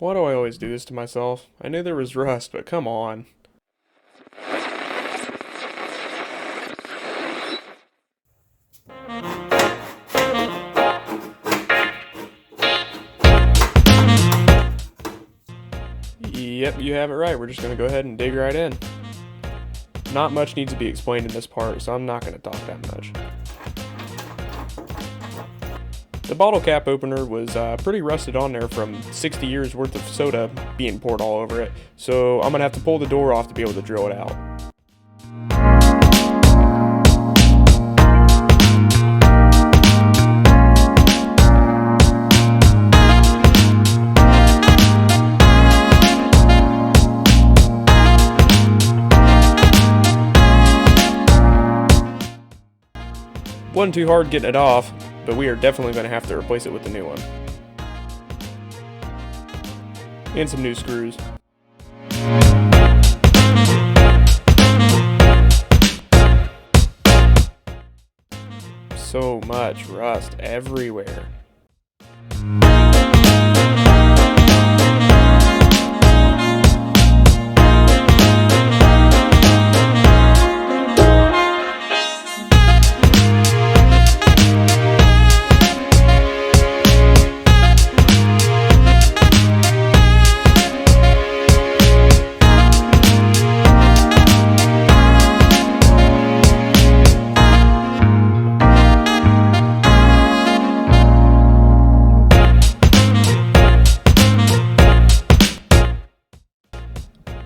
Why do I always do this to myself? I knew there was rust, but come on. Yep, you have it right. We're just going to go ahead and dig right in. Not much needs to be explained in this part, so I'm not going to talk that much. The bottle cap opener was pretty rusted on there from 60 years worth of soda being poured all over it, so I'm going to have to pull the door off to be able to drill it out. Wasn't too hard getting it off, but we are definitely going to have to replace it with a new one. And some new screws. So much rust everywhere.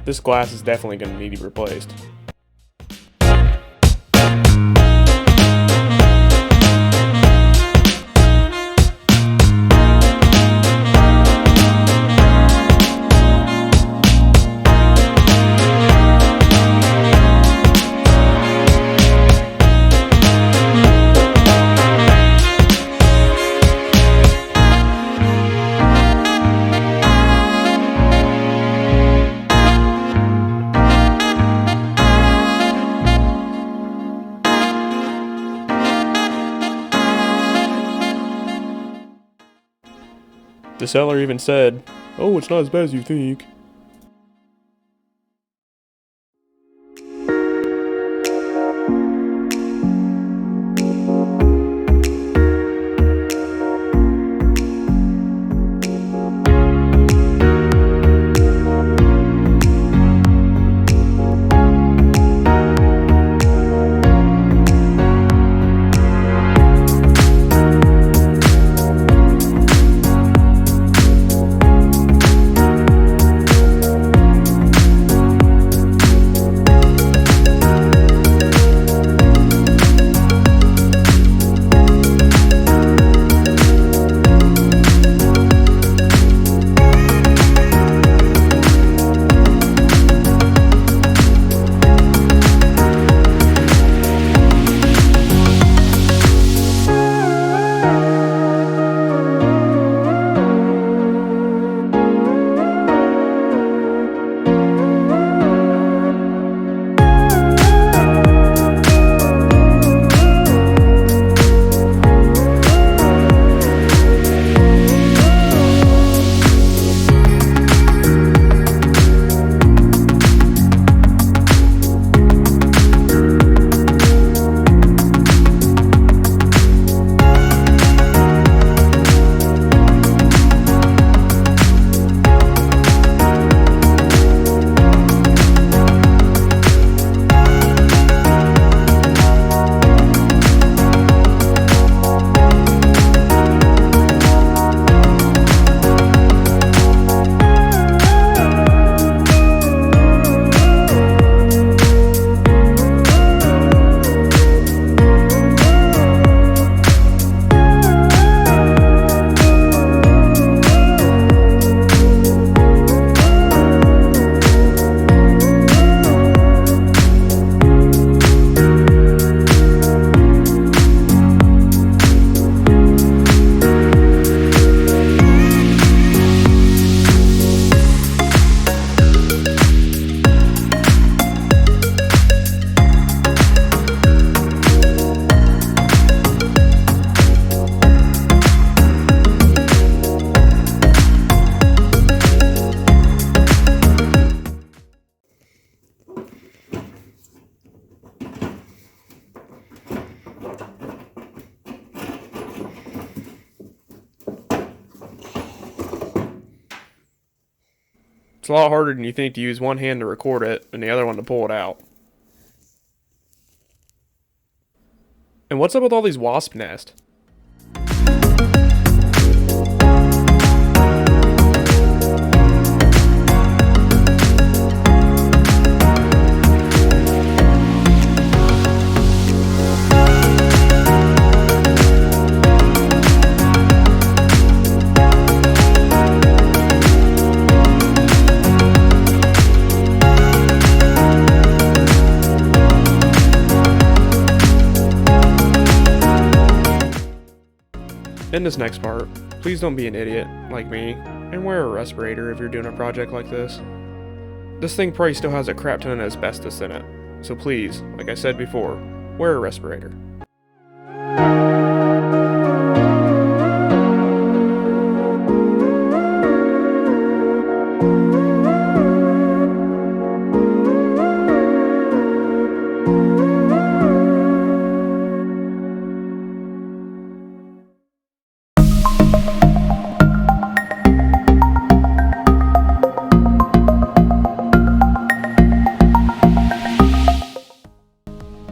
This glass is definitely going to need to be replaced. The seller even said, "Oh, it's not as bad as you think." It's a lot harder than you think to use one hand to record it and the other one to pull it out. And what's up with all these wasp nests? In this next part, please don't be an idiot like me and wear a respirator if you're doing a project like this. This thing probably still has a crap ton of asbestos in it, so please, like I said before, wear a respirator.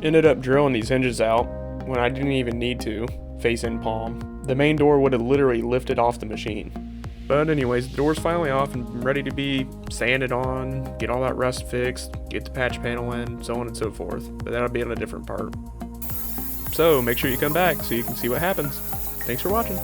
Ended up drilling these hinges out when I didn't even need to, face in palm. The main door would have literally lifted off the machine. But anyways, the door's finally off and ready to be sanded on, get all that rust fixed, get the patch panel in, so on and so forth. But that'll be on a different part. So make sure you come back so you can see what happens. Thanks for watching.